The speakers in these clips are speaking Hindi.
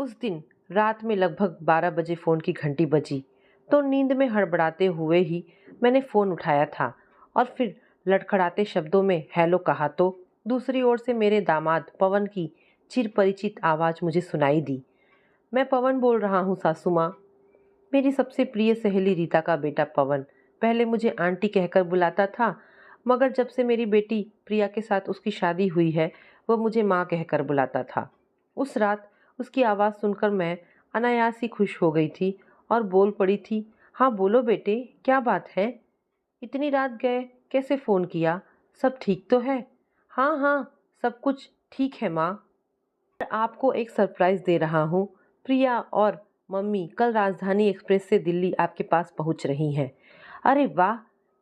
उस दिन रात में लगभग 12 बजे फ़ोन की घंटी बजी तो नींद में हड़बड़ाते हुए ही मैंने फ़ोन उठाया था और फिर लड़खड़ाते शब्दों में हेलो कहा तो दूसरी ओर से मेरे दामाद पवन की चिरपरिचित आवाज़ मुझे सुनाई दी। मैं पवन बोल रहा हूँ सासू माँ। मेरी सबसे प्रिय सहेली रीता का बेटा पवन पहले मुझे आंटी कहकर बुलाता था, मगर जब से मेरी बेटी प्रिया के साथ उसकी शादी हुई है वह मुझे माँ कहकर बुलाता था। उस रात उसकी आवाज़ सुनकर मैं अनायास ही खुश हो गई थी और बोल पड़ी थी, हाँ बोलो बेटे, क्या बात है? इतनी रात गए, कैसे फ़ोन किया? सब ठीक तो है? हाँ हाँ, सब कुछ ठीक है माँ। आपको एक सरप्राइज़ दे रहा हूँ। प्रिया और मम्मी कल राजधानी एक्सप्रेस से दिल्ली आपके पास पहुँच रही हैं। अरे वाह!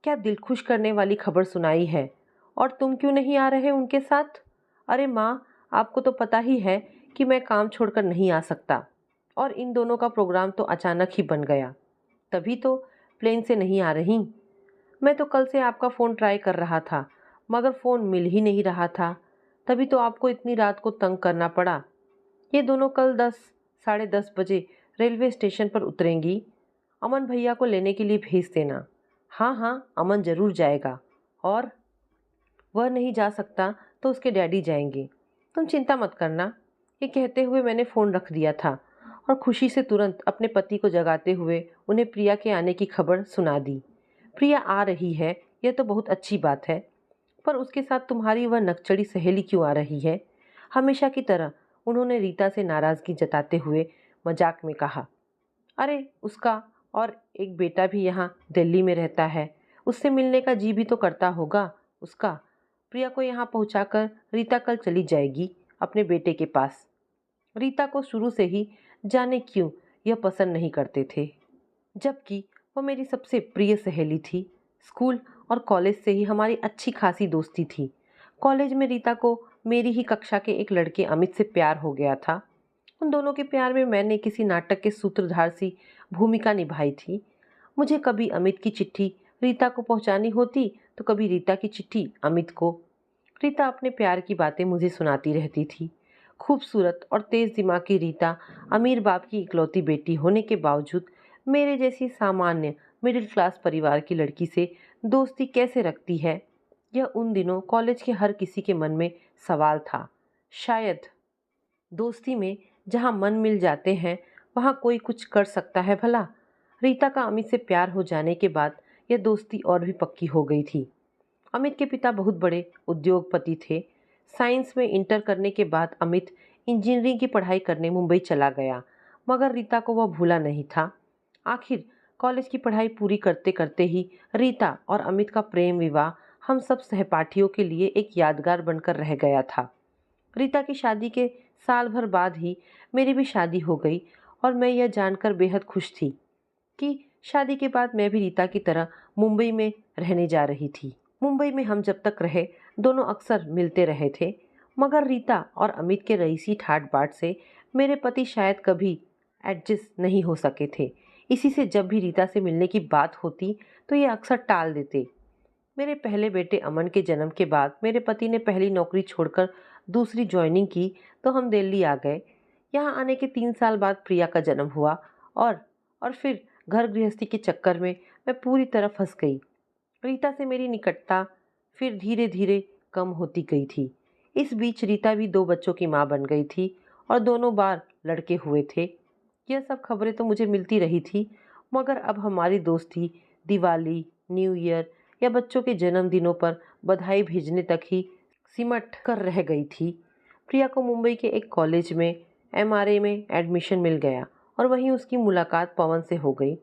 क्या दिल खुश करने वाली खबर सुनाई है। और तुम क्यों नहीं आ रहे उनके साथ? अरे माँ, आपको तो पता ही है कि मैं काम छोड़कर नहीं आ सकता और इन दोनों का प्रोग्राम तो अचानक ही बन गया। तभी तो प्लेन से नहीं आ रही। मैं तो कल से आपका फ़ोन ट्राई कर रहा था, मगर फ़ोन मिल ही नहीं रहा था। तभी तो आपको इतनी रात को तंग करना पड़ा। ये दोनों कल 10 साढ़े 10 बजे रेलवे स्टेशन पर उतरेंगी। अमन भैया को लेने के लिए भेज देना। हाँ हाँ, अमन ज़रूर जाएगा और वह नहीं जा सकता तो उसके डैडी जाएंगे। तुम चिंता मत करना। ये कहते हुए मैंने फ़ोन रख दिया था और खुशी से तुरंत अपने पति को जगाते हुए उन्हें प्रिया के आने की खबर सुना दी। प्रिया आ रही है, यह तो बहुत अच्छी बात है, पर उसके साथ तुम्हारी वह नकचड़ी सहेली क्यों आ रही है? हमेशा की तरह उन्होंने रीता से नाराज़गी जताते हुए मजाक में कहा। अरे उसका और एक बेटा भी यहाँ दिल्ली में रहता है, उससे मिलने का जी भी तो करता होगा उसका। प्रिया को यहाँ पहुँचाकर रीता कल चली जाएगी अपने बेटे के पास। रीता को शुरू से ही जाने क्यों यह पसंद नहीं करते थे, जबकि वो मेरी सबसे प्रिय सहेली थी। स्कूल और कॉलेज से ही हमारी अच्छी खासी दोस्ती थी। कॉलेज में रीता को मेरी ही कक्षा के एक लड़के अमित से प्यार हो गया था। उन दोनों के प्यार में मैंने किसी नाटक के सूत्रधार सी भूमिका निभाई थी। मुझे कभी अमित की चिट्ठी रीता को पहुंचानी होती तो कभी रीता की चिट्ठी अमित को। रीता अपने प्यार की बातें मुझे सुनाती रहती थी। खूबसूरत और तेज दिमाग की रीता अमीर बाप की इकलौती बेटी होने के बावजूद मेरे जैसी सामान्य मिडिल क्लास परिवार की लड़की से दोस्ती कैसे रखती है, यह उन दिनों कॉलेज के हर किसी के मन में सवाल था। शायद दोस्ती में जहाँ मन मिल जाते हैं वहाँ कोई कुछ कर सकता है भला। रीता का अमित से प्यार हो जाने के बाद यह दोस्ती और भी पक्की हो गई थी। अमित के पिता बहुत बड़े उद्योगपति थे। साइंस में इंटर करने के बाद अमित इंजीनियरिंग की पढ़ाई करने मुंबई चला गया, मगर रीता को वह भूला नहीं था। आखिर कॉलेज की पढ़ाई पूरी करते करते ही रीता और अमित का प्रेम विवाह हम सब सहपाठियों के लिए एक यादगार बनकर रह गया था। रीता की शादी के साल भर बाद ही मेरी भी शादी हो गई और मैं यह जानकर बेहद खुश थी कि शादी के बाद मैं भी रीता की तरह मुंबई में रहने जा रही थी। मुंबई में हम जब तक रहे दोनों अक्सर मिलते रहे थे, मगर रीता और अमित के रईसी ठाट बाट से मेरे पति शायद कभी एडजस्ट नहीं हो सके थे। इसी से जब भी रीता से मिलने की बात होती तो ये अक्सर टाल देते। मेरे पहले बेटे अमन के जन्म के बाद मेरे पति ने पहली नौकरी छोड़कर दूसरी ज्वाइनिंग की तो हम दिल्ली आ गए। यहाँ आने के 3 साल बाद प्रिया का जन्म हुआ और फिर घर गृहस्थी के चक्कर में मैं पूरी तरह फंस गई। रीता से मेरी निकटता फिर धीरे धीरे कम होती गई थी। इस बीच रीता भी 2 बच्चों की माँ बन गई थी और दोनों बार लड़के हुए थे। यह सब खबरें तो मुझे मिलती रही थी, मगर अब हमारी दोस्ती दिवाली, न्यू ईयर या बच्चों के जन्मदिनों पर बधाई भेजने तक ही सिमट कर रह गई थी। प्रिया को मुंबई के एक कॉलेज में एमआरए में एडमिशन मिल गया और वहीं उसकी मुलाकात पवन से हो गई।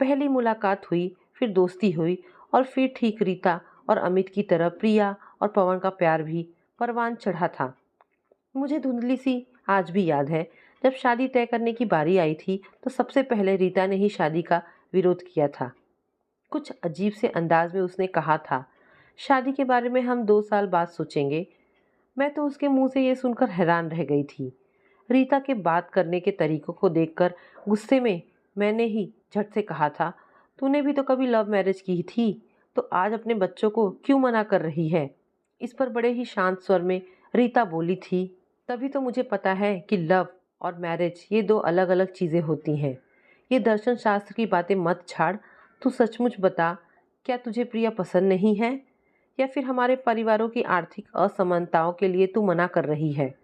पहली मुलाकात हुई, फिर दोस्ती हुई और फिर ठीक रीता और अमित की तरह प्रिया और पवन का प्यार भी परवान चढ़ा था। मुझे धुंधली सी आज भी याद है, जब शादी तय करने की बारी आई थी तो सबसे पहले रीता ने ही शादी का विरोध किया था। कुछ अजीब से अंदाज में उसने कहा था, शादी के बारे में हम 2 साल बाद सोचेंगे। मैं तो उसके मुंह से ये सुनकर हैरान रह गई थी। रीता के बात करने के तरीकों को देखकर गुस्से में मैंने ही झट से कहा था, तूने भी तो कभी लव मैरिज की थी, तो आज अपने बच्चों को क्यों मना कर रही है? इस पर बड़े ही शांत स्वर में रीता बोली थी, तभी तो मुझे पता है कि लव और मैरिज ये दो अलग अलग चीज़ें होती हैं। ये दर्शन शास्त्र की बातें मत छाड़। तू सचमुच बता, क्या तुझे प्रिया पसंद नहीं है, या फिर हमारे परिवारों की आर्थिक असमानताओं के लिए तू मना कर रही है?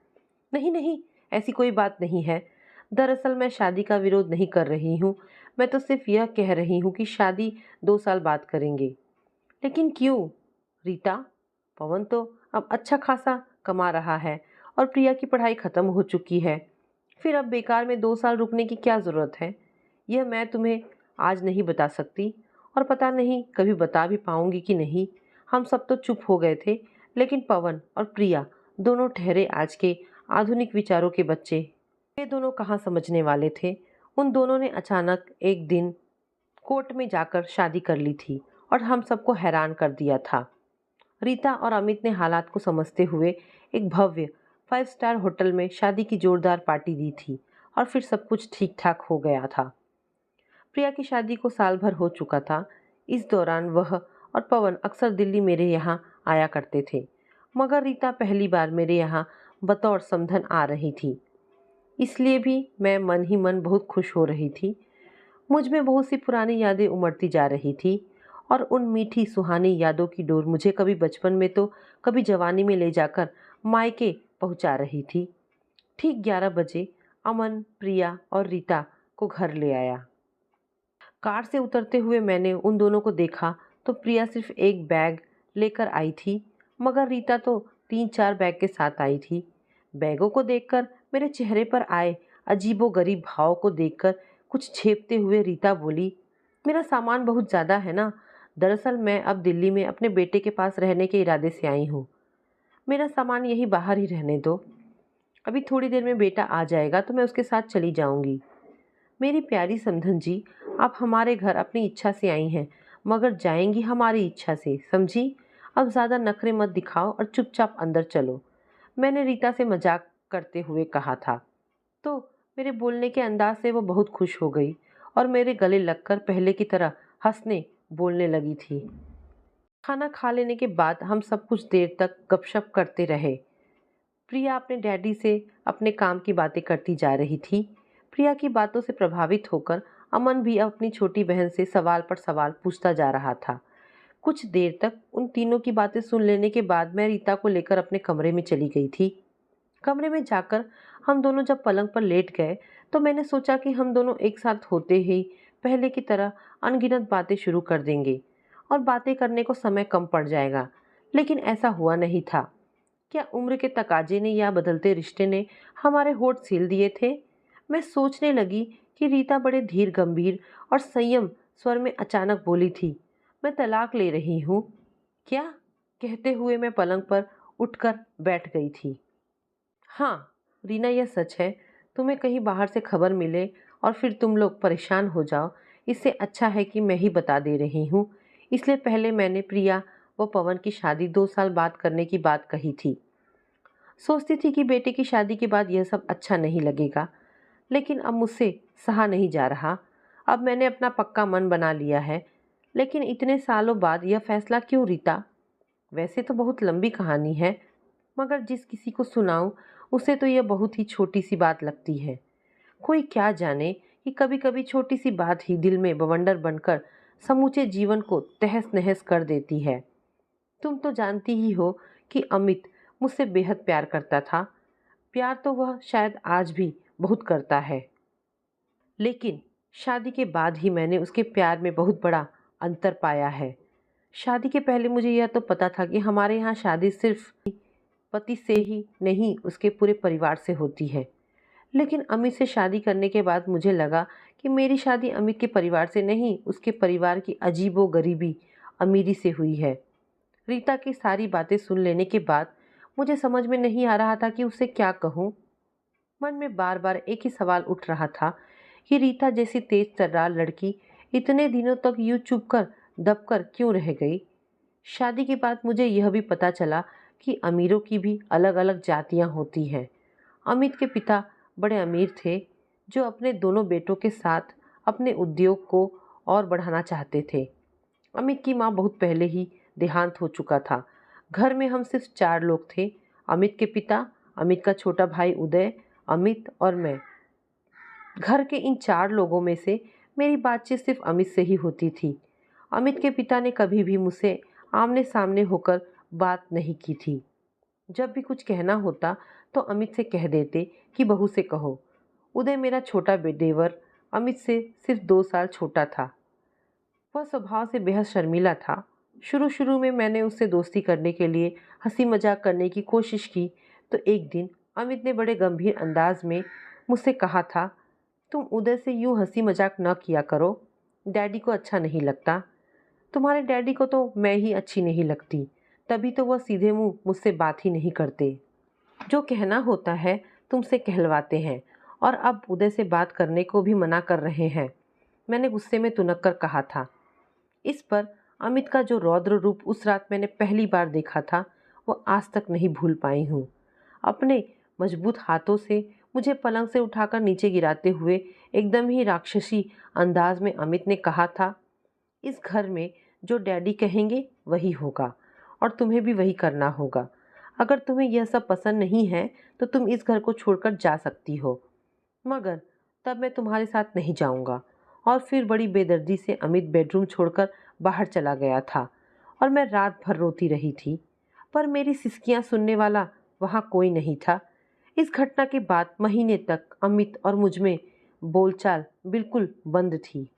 नहीं नहीं, ऐसी कोई बात नहीं है। दरअसल मैं शादी का विरोध नहीं कर रही हूँ। मैं तो सिर्फ यह कह रही हूँ कि शादी 2 साल बाद करेंगे। लेकिन क्यों रीता? पवन तो अब अच्छा खासा कमा रहा है और प्रिया की पढ़ाई खत्म हो चुकी है। फिर अब बेकार में 2 साल रुकने की क्या ज़रूरत है? यह मैं तुम्हें आज नहीं बता सकती, और पता नहीं कभी बता भी पाऊंगी कि नहीं। हम सब तो चुप हो गए थे, लेकिन पवन और प्रिया दोनों ठहरे आज के आधुनिक विचारों के बच्चे। ये दोनों कहाँ समझने वाले थे। उन दोनों ने अचानक एक दिन कोर्ट में जाकर शादी कर ली थी और हम सबको हैरान कर दिया था। रीता और अमित ने हालात को समझते हुए एक भव्य 5 स्टार होटल में शादी की जोरदार पार्टी दी थी और फिर सब कुछ ठीक ठाक हो गया था। प्रिया की शादी को साल भर हो चुका था। इस दौरान वह और पवन अक्सर दिल्ली मेरे यहाँ आया करते थे, मगर रीता पहली बार मेरे यहाँ बतौर समधन आ रही थी। इसलिए भी मैं मन ही मन बहुत खुश हो रही थी। मुझ में बहुत सी पुरानी यादें उमड़ती जा रही थी, और उन मीठी सुहानी यादों की डोर मुझे कभी बचपन में तो कभी जवानी में ले जाकर मायके पहुंचा रही थी। ठीक 11 बजे अमन, प्रिया और रीता को घर ले आया। कार से उतरते हुए मैंने उन दोनों को देखा तो प्रिया सिर्फ एक बैग लेकर आई थी, मगर रीता तो 3-4 बैग के साथ आई थी। बैगों को देखकर मेरे चेहरे पर आए अजीबोगरीब भाव को देखकर कुछ झेपते हुए रीता बोली, मेरा सामान बहुत ज़्यादा है ना। दरअसल मैं अब दिल्ली में अपने बेटे के पास रहने के इरादे से आई हूँ। मेरा सामान यहीं बाहर ही रहने दो। अभी थोड़ी देर में बेटा आ जाएगा तो मैं उसके साथ चली जाऊंगी। मेरी प्यारी समधन जी, आप हमारे घर अपनी इच्छा से आई हैं, मगर जाएंगी हमारी इच्छा से, समझी? अब ज़्यादा नखरे मत दिखाओ और चुपचाप अंदर चलो, मैंने रीता से मजाक करते हुए कहा था। तो मेरे बोलने के अंदाज से वो बहुत खुश हो गई और मेरे गले लगकर पहले की तरह हंसने बोलने लगी थी। खाना खा लेने के बाद हम सब कुछ देर तक गपशप करते रहे। प्रिया अपने डैडी से अपने काम की बातें करती जा रही थी। प्रिया की बातों से प्रभावित होकर अमन भी अपनी छोटी बहन से सवाल पर सवाल पूछता जा रहा था। कुछ देर तक उन तीनों की बातें सुन लेने के बाद मैं रीता को लेकर अपने कमरे में चली गई थी। कमरे में जाकर हम दोनों जब पलंग पर लेट गए तो मैंने सोचा कि हम दोनों एक साथ होते ही पहले की तरह अनगिनत बातें शुरू कर देंगे और बातें करने को समय कम पड़ जाएगा, लेकिन ऐसा हुआ नहीं था। क्या उम्र के तकाजे ने या बदलते रिश्ते ने हमारे होठ सील दिए थे? मैं सोचने लगी कि रीता बड़े धीर गंभीर और संयम स्वर में अचानक बोली थी, मैं तलाक ले रही हूँ। क्या? कहते हुए मैं पलंग पर उठकर बैठ गई थी। हाँ रीना, यह सच है। तुम्हें कहीं बाहर से खबर मिले और फिर तुम लोग परेशान हो जाओ, इससे अच्छा है कि मैं ही बता दे रही हूँ। इसलिए पहले मैंने प्रिया व पवन की शादी 2 साल बाद करने की बात कही थी। सोचती थी कि बेटे की शादी के बाद यह सब अच्छा नहीं लगेगा, लेकिन अब मुझसे सहा नहीं जा रहा। अब मैंने अपना पक्का मन बना लिया है। लेकिन इतने सालों बाद यह फैसला क्यों रीता? वैसे तो बहुत लंबी कहानी है, मगर जिस किसी को सुनाऊं उसे तो यह बहुत ही छोटी सी बात लगती है। कोई क्या जाने कि कभी कभी छोटी सी बात ही दिल में बवंडर बनकर समूचे जीवन को तहस नहस कर देती है। तुम तो जानती ही हो कि अमित मुझसे बेहद प्यार करता था। प्यार तो वह शायद आज भी बहुत करता है, लेकिन शादी के बाद ही मैंने उसके प्यार में बहुत बड़ा अंतर पाया है। शादी के पहले मुझे यह तो पता था कि हमारे यहाँ शादी सिर्फ पति से ही नहीं, उसके पूरे परिवार से होती है। लेकिन अमित से शादी करने के बाद मुझे लगा कि मेरी शादी अमित के परिवार से नहीं, उसके परिवार की अजीबो गरीबी अमीरी से हुई है। रीता की सारी बातें सुन लेने के बाद मुझे समझ में नहीं आ रहा था कि उसे क्या कहूँ। मन में बार बार एक ही सवाल उठ रहा था कि रीता जैसी तेज तर्रार लड़की इतने दिनों तक यूं चुप कर दबकर क्यों रह गई। शादी के बाद मुझे यह भी पता चला कि अमीरों की भी अलग अलग जातियां होती हैं। अमित के पिता बड़े अमीर थे, जो अपने दोनों बेटों के साथ अपने उद्योग को और बढ़ाना चाहते थे। अमित की माँ बहुत पहले ही देहांत हो चुका था। घर में हम सिर्फ 4 लोग थे, अमित के पिता, अमित का छोटा भाई उदय अमित और मैं। घर के इन 4 लोगों में से मेरी बातचीत सिर्फ अमित से ही होती थी। अमित के पिता ने कभी भी मुझसे आमने-सामने होकर बात नहीं की थी। जब भी कुछ कहना होता तो अमित से कह देते कि बहू से कहो। उदय मेरा छोटा देवर अमित से सिर्फ 2 साल छोटा था। वह स्वभाव से बेहद शर्मीला था। शुरू-शुरू में मैंने उससे दोस्ती करने के लिए हंसी मजाक करने की कोशिश की तो एक दिन अमित ने बड़े गंभीर अंदाज में मुझसे कहा था, तुम उदय से यूं हंसी मजाक न किया करो, डैडी को अच्छा नहीं लगता। तुम्हारे डैडी को तो मैं ही अच्छी नहीं लगती, तभी तो वह सीधे मुंह मुझसे बात ही नहीं करते। जो कहना होता है तुमसे कहलवाते हैं और अब उदय से बात करने को भी मना कर रहे हैं, मैंने गुस्से में तुनक कर कहा था। इस पर अमित का जो रौद्र रूप उस रात मैंने पहली बार देखा था वो आज तक नहीं भूल पाई हूँ। अपने मजबूत हाथों से मुझे पलंग से उठाकर नीचे गिराते हुए एकदम ही राक्षसी अंदाज में अमित ने कहा था, इस घर में जो डैडी कहेंगे वही होगा और तुम्हें भी वही करना होगा। अगर तुम्हें यह सब पसंद नहीं है तो तुम इस घर को छोड़कर जा सकती हो, मगर तब मैं तुम्हारे साथ नहीं जाऊंगा। और फिर बड़ी बेदर्दी से अमित बेडरूम छोड़कर बाहर चला गया था और मैं रात भर रोती रही थी, पर मेरी सिसकियां सुनने वाला वहां कोई नहीं था। इस घटना के बाद महीने तक अमित और मुझ में बोलचाल बिल्कुल बंद थी।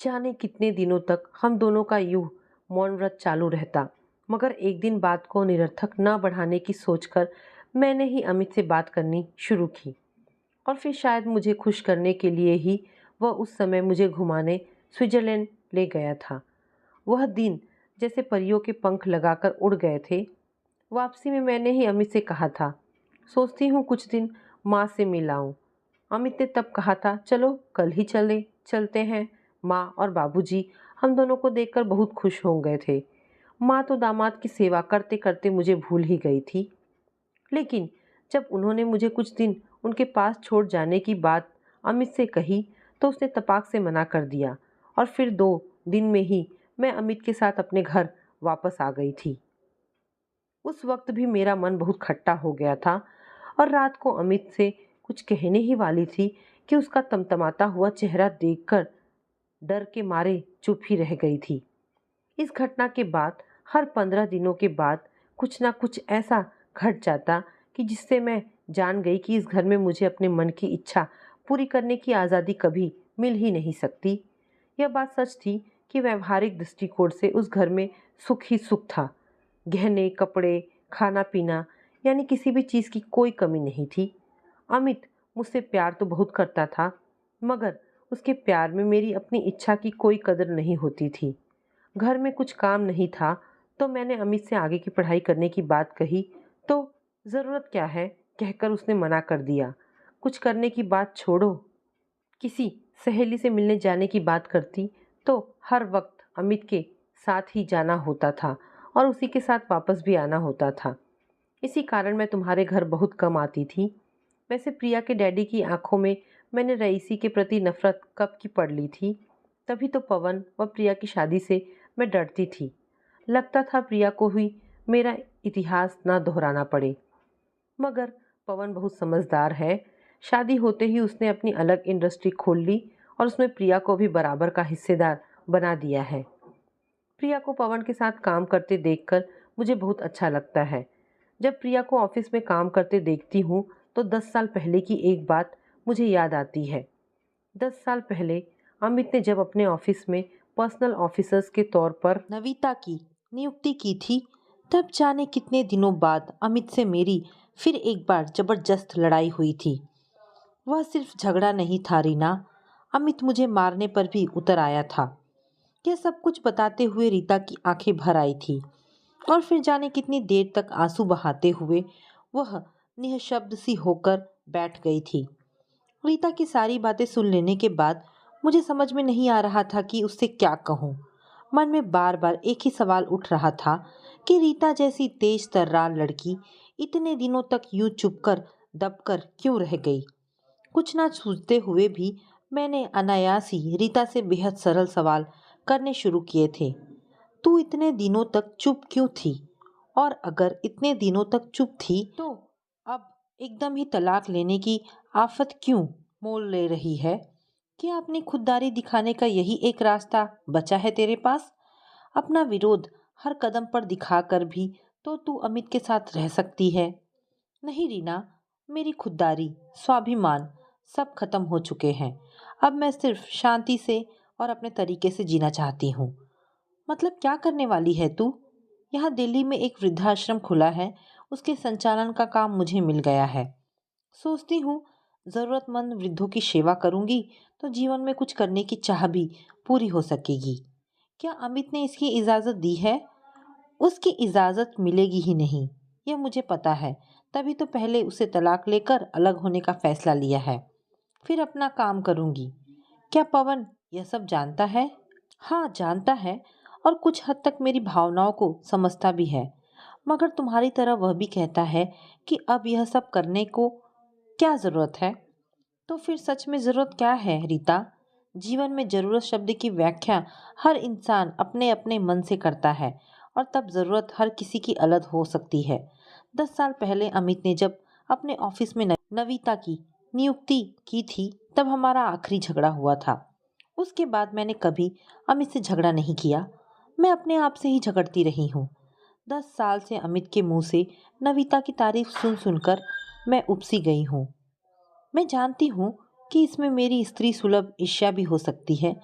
जाने कितने दिनों तक हम दोनों का यूं मौन व्रत चालू रहता, मगर एक दिन बात को निरर्थक न बढ़ाने की सोचकर मैंने ही अमित से बात करनी शुरू की। और फिर शायद मुझे खुश करने के लिए ही वह उस समय मुझे घुमाने स्विट्जरलैंड ले गया था। वह दिन जैसे परियों के पंख लगाकर उड़ गए थे। वापसी में मैंने ही अमित से कहा था, सोचती हूँ कुछ दिन माँ से मिलाऊं। अमित ने तब कहा था, चलो कल ही चलते हैं। माँ और बाबूजी हम दोनों को देखकर बहुत खुश हो गए थे। माँ तो दामाद की सेवा करते करते मुझे भूल ही गई थी, लेकिन जब उन्होंने मुझे कुछ दिन उनके पास छोड़ जाने की बात अमित से कही तो उसने तपाक से मना कर दिया और फिर 2 दिन में ही मैं अमित के साथ अपने घर वापस आ गई थी। उस वक्त भी मेरा मन बहुत खट्टा हो गया था और रात को अमित से कुछ कहने ही वाली थी कि उसका तमतमाता हुआ चेहरा देखकर डर के मारे चुप ही रह गई थी। इस घटना के बाद हर 15 दिनों के बाद कुछ ना कुछ ऐसा घट जाता कि जिससे मैं जान गई कि इस घर में मुझे अपने मन की इच्छा पूरी करने की आज़ादी कभी मिल ही नहीं सकती। यह बात सच थी कि व्यवहारिक दृष्टिकोण से उस घर में सुख ही सुख था। गहने, कपड़े, खाना पीना यानी किसी भी चीज़ की कोई कमी नहीं थी। अमित मुझसे प्यार तो बहुत करता था, मगर उसके प्यार में मेरी अपनी इच्छा की कोई कदर नहीं होती थी। घर में कुछ काम नहीं था तो मैंने अमित से आगे की पढ़ाई करने की बात कही तो ज़रूरत क्या है कहकर उसने मना कर दिया। कुछ करने की बात छोड़ो, किसी सहेली से मिलने जाने की बात करती तो हर वक्त अमित के साथ ही जाना होता था और उसी के साथ वापस भी आना होता था। इसी कारण मैं तुम्हारे घर बहुत कम आती थी। वैसे प्रिया के डैडी की आंखों में मैंने रईसी के प्रति नफरत कब की पढ़ ली थी, तभी तो पवन व प्रिया की शादी से मैं डरती थी। लगता था प्रिया को ही मेरा इतिहास ना दोहराना पड़े, मगर पवन बहुत समझदार है। शादी होते ही उसने अपनी अलग इंडस्ट्री खोल ली और उसमें प्रिया को भी बराबर का हिस्सेदार बना दिया है। प्रिया को पवन के साथ काम करते देखकर मुझे बहुत अच्छा लगता है। जब प्रिया को ऑफिस में काम करते देखती हूँ तो 10 साल पहले की एक बात मुझे याद आती है। 10 साल पहले अमित ने जब अपने ऑफिस में पर्सनल ऑफिसर्स के तौर पर नविता की नियुक्ति की थी, तब जाने कितने दिनों बाद अमित से मेरी फिर एक बार जबरदस्त लड़ाई हुई थी। वह सिर्फ झगड़ा नहीं था रीना, अमित मुझे मारने पर भी उतर आया था। यह सब कुछ बताते हुए रीता की आंखें भर आई थी और फिर जाने कितनी देर तक आंसू बहाते हुए वह निःशब्द सी होकर बैठ गई थी। रीता की सारी बातें सुन लेने के बाद मुझे समझ में नहीं आ रहा था कि उससे क्या कहूँ। मन में बार बार एक ही सवाल उठ रहा था कि रीता जैसी तेज तर्रार लड़की इतने दिनों तक यूं चुपकर दबकर क्यों रह गई। कुछ ना सूझते हुए भी मैंने अनायास ही रीता से बेहद सरल सवाल करने शुरू किए थे। तू इतने दिनों तक चुप क्यों थी? और अगर इतने दिनों तक चुप थी तो अब एकदम ही तलाक लेने की आफत क्यों मोल ले रही है? क्या अपनी खुददारी दिखाने का यही एक रास्ता बचा है तेरे पास? अपना विरोध हर कदम पर दिखाकर भी तो तू अमित के साथ रह सकती है। नहीं रीना, मेरी खुददारी, स्वाभिमान सब खत्म हो चुके हैं। अब मैं सिर्फ शांति से और अपने तरीके से जीना चाहती हूँ। मतलब क्या करने वाली है तू? यहाँ दिल्ली में एक वृद्धाश्रम खुला है, उसके संचालन का काम मुझे मिल गया है। सोचती हूँ जरूरतमंद वृद्धों की सेवा करूंगी तो जीवन में कुछ करने की चाह भी पूरी हो सकेगी। क्या अमित ने इसकी इजाजत दी है? उसकी इजाजत मिलेगी ही नहीं, यह मुझे पता है। तभी तो पहले उसे तलाक लेकर अलग होने का फैसला लिया है, फिर अपना काम करूंगी। क्या पवन यह सब जानता है? हाँ जानता है, और कुछ हद तक मेरी भावनाओं को समझता भी है। मगर तुम्हारी तरह वह भी कहता है कि अब यह सब करने को क्या जरूरत है। तो फिर सच में जरूरत क्या है रीता? जीवन में जरूरत शब्द की व्याख्या हर इंसान अपने अपने मन से करता है, और तब जरूरत हर किसी की अलग हो सकती है। 10 साल पहले अमित ने जब अपने ऑफिस में नविता की नियुक्ति की थी, तब हमारा आखिरी झगड़ा हुआ था। उसके बाद मैंने कभी अमित से झगड़ा नहीं किया। मैं अपने आप से ही झगड़ती रही हूँ। 10 साल से अमित के मुंह से नविता की तारीफ सुन सुनकर मैं उपसी गई हूँ। मैं जानती हूँ कि इसमें मेरी स्त्री सुलभ ईर्ष्या भी हो सकती है,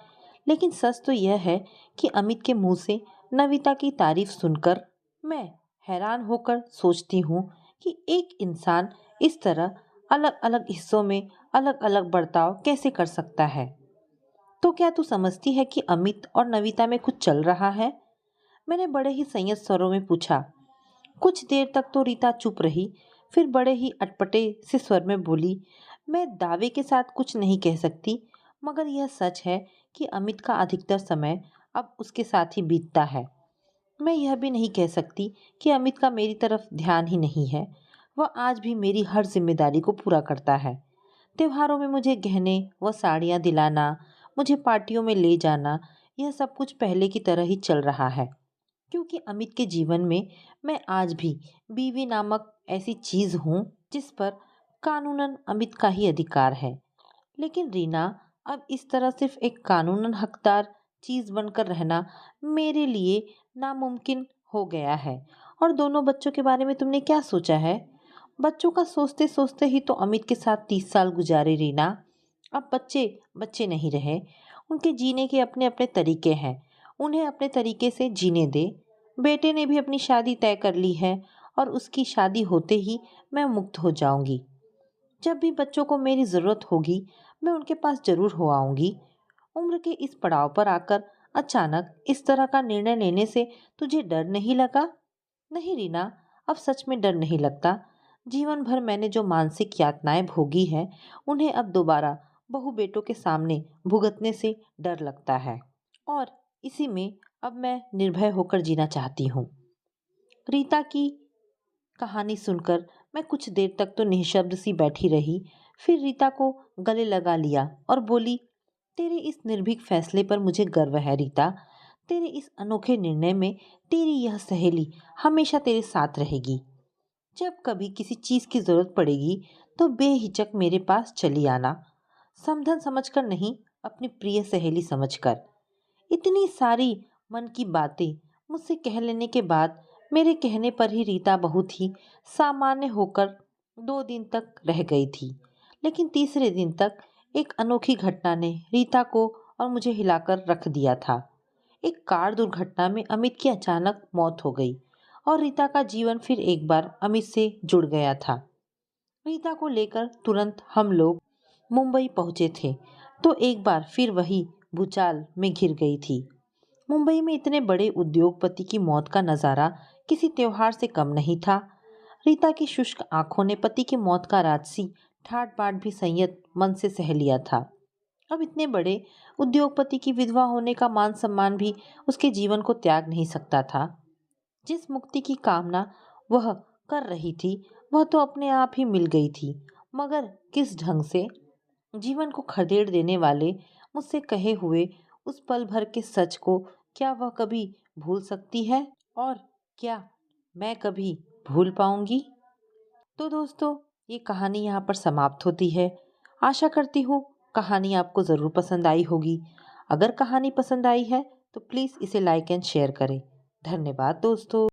लेकिन सच तो यह है कि अमित के मुंह से नविता की तारीफ सुनकर मैं हैरान होकर सोचती हूँ कि एक इंसान इस तरह अलग अलग हिस्सों में अलग अलग बर्ताव कैसे कर सकता है। तो क्या तू समझती है कि अमित और नविता में कुछ चल रहा है? मैंने बड़े ही संयत स्वरों में पूछा। कुछ देर तक तो रीता चुप रही, फिर बड़े ही अटपटे से स्वर में बोली, मैं दावे के साथ कुछ नहीं कह सकती, मगर यह सच है कि अमित का अधिकतर समय अब उसके साथ ही बीतता है। मैं यह भी नहीं कह सकती कि अमित का मेरी तरफ ध्यान ही नहीं है। वह आज भी मेरी हर जिम्मेदारी को पूरा करता है। त्योहारों में मुझे गहने व साड़ियाँ दिलाना, मुझे पार्टियों में ले जाना, यह सब कुछ पहले की तरह ही चल रहा है। क्योंकि अमित के जीवन में मैं आज भी बीवी नामक ऐसी चीज हूँ जिस पर कानूनन अमित का ही अधिकार है। लेकिन रीना, अब इस तरह सिर्फ एक कानूनन हकदार चीज बनकर रहना मेरे लिए नामुमकिन हो गया है। और दोनों बच्चों के बारे में तुमने क्या सोचा है? बच्चों का सोचते सोचते ही तो अमित के साथ 30 साल गुजारे रीना। अब बच्चे बच्चे नहीं रहे, उनके जीने के अपने अपने तरीके हैं, उन्हें अपने तरीके से जीने दे। बेटे ने भी अपनी शादी तय कर ली है, और उसकी शादी होते ही मैं मुक्त हो जाऊंगी। जब भी बच्चों को मेरी ज़रूरत होगी, मैं उनके पास जरूर हो आऊंगी। उम्र के इस पड़ाव पर आकर अचानक इस तरह का निर्णय लेने से तुझे डर नहीं लगा? नहीं रीना, अब सच में डर नहीं लगता। जीवन भर मैंने जो मानसिक यातनाएं भोगी हैं, उन्हें अब दोबारा बहू बेटों के सामने भुगतने से डर लगता है। और इसी में अब मैं निर्भय होकर जीना चाहती हूँ। रीता की कहानी सुनकर मैं कुछ देर तक तो निशब्द सी बैठी रही। फिर रीता को गले लगा लिया और बोली, तेरे इस निर्भीक फैसले पर मुझे गर्व है रीता। तेरे इस अनोखे निर्णय में तेरी यह सहेली हमेशा तेरे साथ रहेगी। जब कभी किसी चीज की जरूरत पड़ेगी तो बेहिचक मेरे पास चली आना। समधन समझकर नहीं, अपनी प्रिय सहेली समझकर। इतनी सारी मन की बातें मुझसे कह लेने के बाद मेरे कहने पर ही रीता बहुत ही सामान्य होकर 2 दिन तक रह गई थी। लेकिन तीसरे दिन तक एक अनोखी घटना ने रीता को और मुझे हिलाकर रख दिया था। एक कार दुर्घटना में अमित की अचानक मौत हो गई, और रीता का जीवन फिर एक बार अमित से जुड़ गया था। रीता को लेकर तुरंत हम लोग मुंबई पहुंचे थे, तो एक बार फिर वही भूचाल में घिर गई थी। मुंबई में इतने बड़े उद्योगपति की मौत का नज़ारा किसी त्योहार से कम नहीं था। रीता की शुष्क आंखों ने पति की मौत का राजसी ठाट बाट भी संयत मन से सह लिया था। अब इतने बड़े उद्योगपति की विधवा होने का मान सम्मान भी उसके जीवन को त्याग नहीं सकता था। जिस मुक्ति की कामना वह कर रही थी, वह तो अपने आप ही मिल गई थी। मगर किस ढंग से? जीवन को खदेड़ देने वाले मुझसे कहे हुए उस पल भर के सच को क्या वह कभी भूल सकती है? और क्या मैं कभी भूल पाऊंगी? तो दोस्तों, ये कहानी यहाँ पर समाप्त होती है। आशा करती हूँ कहानी आपको ज़रूर पसंद आई होगी। अगर कहानी पसंद आई है तो प्लीज़ इसे लाइक एंड शेयर करें। धन्यवाद दोस्तों।